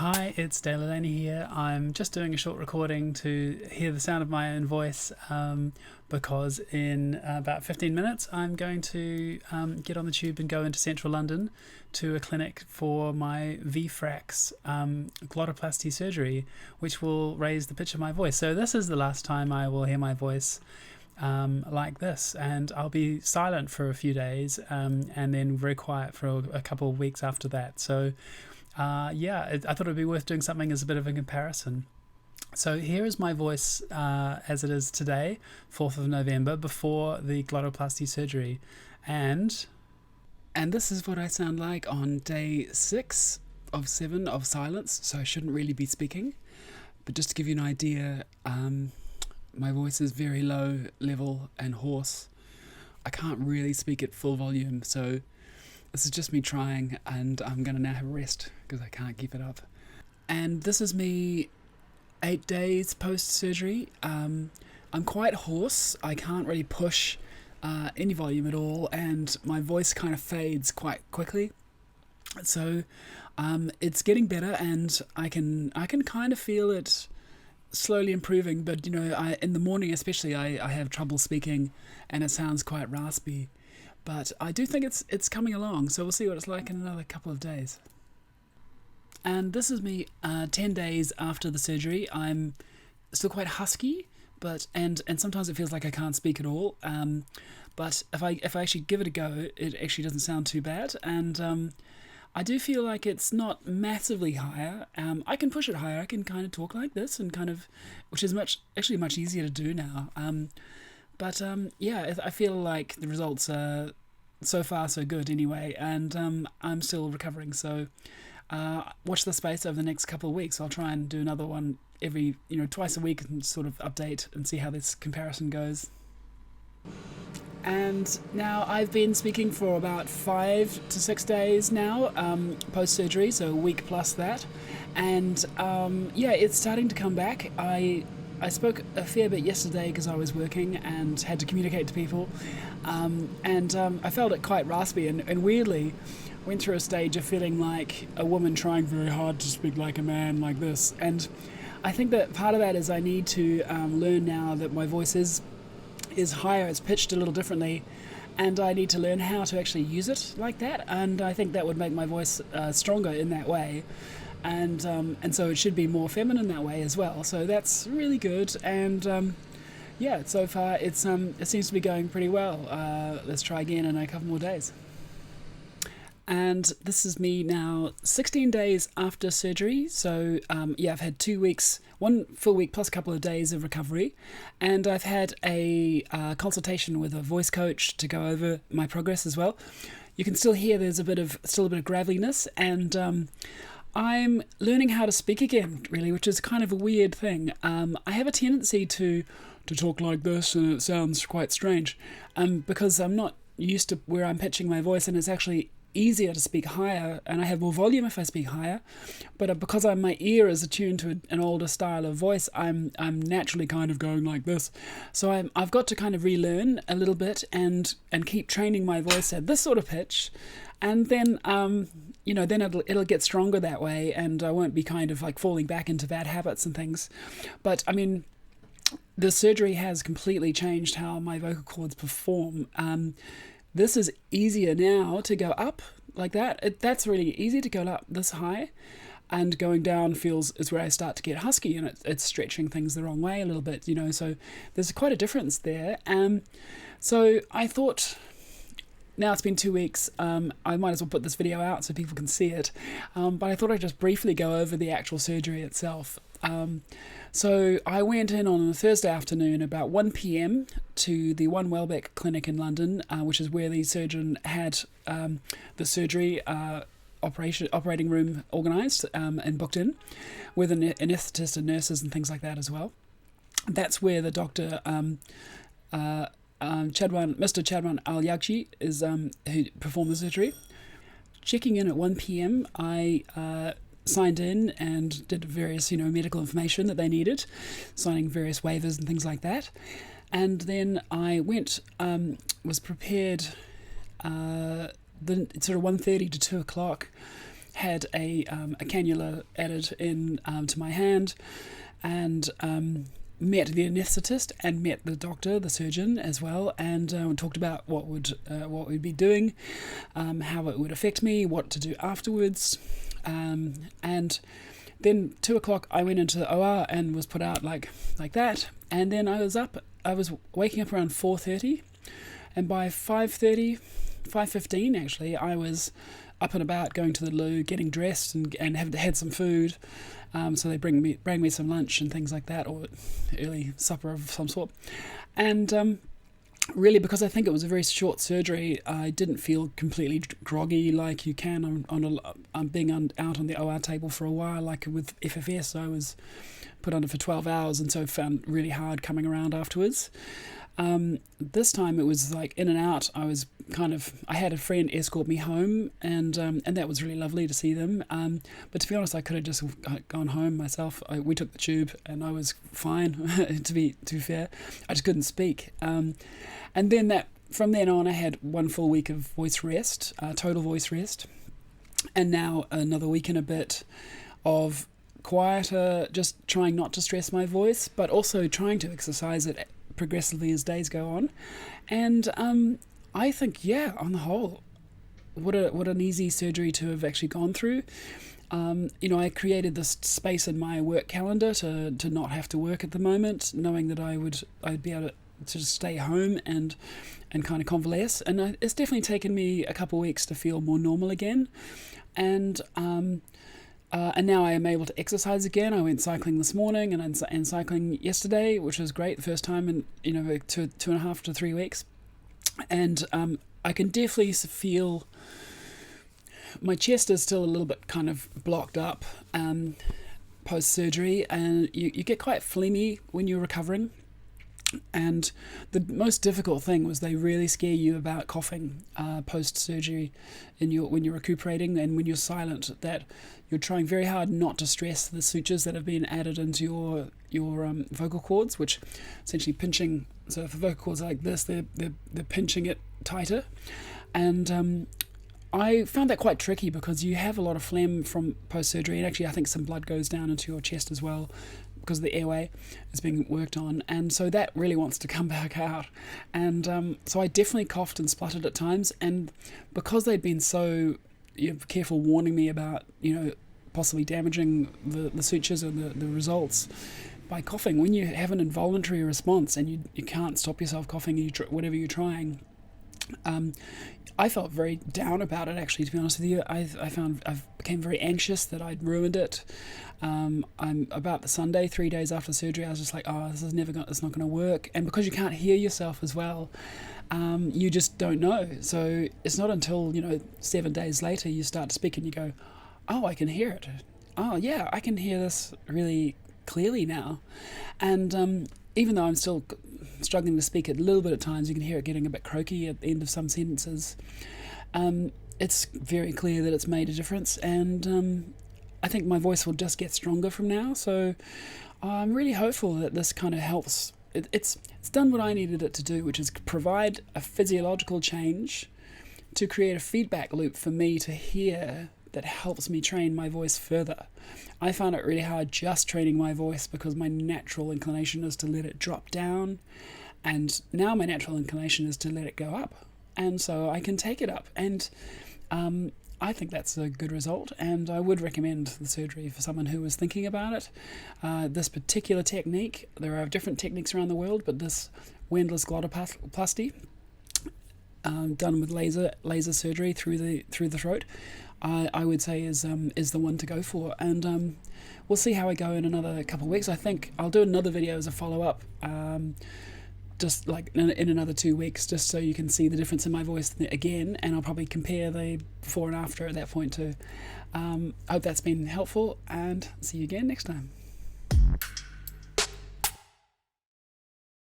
Hi, it's Dale Laney here. I'm just doing a short recording to hear the sound of my own voice because in about 15 minutes I'm going to get on the tube and go into central London to a clinic for my VFRAX Glottoplasty surgery, which will raise the pitch of my voice. So this is the last time I will hear my voice like this, and I'll be silent for a few days and then very quiet for a couple of weeks after that. So I thought it'd be worth doing something as a bit of a comparison. So here is my voice as it is today, 4th of November, before the Glottoplasty surgery. And this is what I sound like on day 6 of 7 of silence, so I shouldn't really be speaking. But just to give you an idea, my voice is very low level and hoarse. I can't really speak at full volume, so this is just me trying, and I'm going to now have a rest because I can't keep it up. And this is me 8 days post-surgery. I'm quite hoarse. I can't really push any volume at all, and my voice kind of fades quite quickly. So it's getting better, and I can kind of feel it slowly improving. But in the morning especially, I have trouble speaking, and it sounds quite raspy. But I do think it's coming along, so we'll see what it's like in another couple of days. And this is me 10 days after the surgery. I'm still quite husky, and sometimes it feels like I can't speak at all. But if I actually give it a go, it actually doesn't sound too bad. And I do feel like it's not massively higher. I can push it higher. I can kind of talk like this, and which is much easier to do now. But I feel like the results are so far so good anyway, and I'm still recovering. So watch the space over the next couple of weeks. I'll try and do another one every twice a week and sort of update and see how this comparison goes. And now I've been speaking for about 5 to 6 days now post-surgery, so a week plus that, and it's starting to come back. I spoke a fair bit yesterday because I was working and had to communicate to people, and I felt it quite raspy, and weirdly went through a stage of feeling like a woman trying very hard to speak like a man, like this. And I think that part of that is I need to learn now that my voice is higher, it's pitched a little differently, and I need to learn how to actually use it like that, and I think that would make my voice stronger in that way. And so it should be more feminine that way as well. So that's really good. And so far it seems to be going pretty well. Let's try again in a couple more days. And this is me now 16 days after surgery. So I've had 2 weeks, 1 full week plus a couple of days of recovery, and I've had a consultation with a voice coach to go over my progress as well. You can still hear there's still a bit of graveliness, and I'm learning how to speak again, really, which is kind of a weird thing. I have a tendency to talk like this, and it sounds quite strange, because I'm not used to where I'm pitching my voice, and it's actually easier to speak higher, and I have more volume if I speak higher. But because my ear is attuned to an older style of voice, I'm naturally kind of going like this. So I've got to kind of relearn a little bit and keep training my voice at this sort of pitch. And then, then it'll get stronger that way, and I won't be kind of like falling back into bad habits and things. But I mean, the surgery has completely changed how my vocal cords perform. This is easier now to go up like that. That's really easy to go up this high, and going down is where I start to get husky, and it's stretching things the wrong way a little bit, so there's quite a difference there. So I thought, now it's been 2 weeks, I might as well put this video out so people can see it, but I thought I'd just briefly go over the actual surgery itself. So I went in on a Thursday afternoon about 1 p.m. to the One Welbeck Clinic in London, which is where the surgeon had the surgery operating room organised and booked in, with an anaesthetist and nurses and things like that as well. That's where the doctor, Mr. Chadwan Al-Yagchi, is who performed the surgery. Checking in at 1 p.m, I signed in and did various, medical information that they needed, signing various waivers and things like that. And then I went, was prepared the sort of 1:30 to 2 o'clock, had a cannula added in to my hand, and met the anaesthetist and met the doctor, the surgeon as well, and talked about what we'd be doing, how it would affect me, what to do afterwards, and then 2:00 I went into the OR and was put out like that, and then I was waking up around 4:30, and by 5:15 actually, I was up and about, going to the loo, getting dressed, and had some food. So they bring me some lunch and things like that, or early supper of some sort. And really, because I think it was a very short surgery, I didn't feel completely groggy like you can on being out on the OR table for a while. Like with FFS, I was put under for 12 hours, and so found it really hard coming around afterwards. This time it was like in and out. I had a friend escort me home, and that was really lovely to see them. But to be honest, I could have just gone home myself. We took the tube, and I was fine. to be fair, I just couldn't speak. And then from then on, I had 1 full week of voice rest, total voice rest, and now another week and a bit of quieter, just trying not to stress my voice, but also trying to exercise it progressively as days go on. And I think, on the whole, what an easy surgery to have actually gone through. I created this space in my work calendar to not have to work at the moment, knowing that I'd be able to just stay home and kind of convalesce. And it's definitely taken me a couple of weeks to feel more normal again. And now I am able to exercise again. I went cycling this morning and cycling yesterday, which was great. The first time in 2.5 to 3 weeks, and I can definitely feel my chest is still a little bit kind of blocked up post surgery, and you get quite phlegmy when you're recovering. And the most difficult thing was they really scare you about coughing post-surgery when you're recuperating, and when you're silent, that you're trying very hard not to stress the sutures that have been added into your vocal cords, which essentially pinching. So if the vocal cords are like this, they're pinching it tighter. And I found that quite tricky because you have a lot of phlegm from post-surgery, and actually I think some blood goes down into your chest as well, because the airway is being worked on, and so that really wants to come back out. And so I definitely coughed and spluttered at times, and because they'd been so careful warning me about possibly damaging the sutures and the results by coughing, when you have an involuntary response and you can't stop yourself coughing, whatever you're trying, I felt very down about it, actually, to be honest with you. I became very anxious that I'd ruined it. I'm about the Sunday, 3 days after surgery, I was just like, this is it's not going to work. And because you can't hear yourself as well, you just don't know. So it's not until 7 days later you start to speak and you go, I can hear it. Oh yeah, I can hear this really clearly now. And even though I'm still struggling to speak a little bit at times, you can hear it getting a bit croaky at the end of some sentences. It's very clear that it's made a difference, and I think my voice will just get stronger from now. So I'm really hopeful that this kind of helps. It's done what I needed it to do, which is provide a physiological change to create a feedback loop for me to hear that helps me train my voice further. I found it really hard just training my voice because my natural inclination is to let it drop down, and now my natural inclination is to let it go up, and so I can take it up, and I think that's a good result, and I would recommend the surgery for someone who was thinking about it. This particular technique, there are different techniques around the world, but this Wendler's Glottoplasty, done with laser surgery through the throat, I would say is the one to go for. And we'll see how I go in another couple of weeks. I think I'll do another video as a follow-up, just like in another 2 weeks, just so you can see the difference in my voice again, and I'll probably compare the before and after at that point too. I hope that's been helpful, and see you again next time.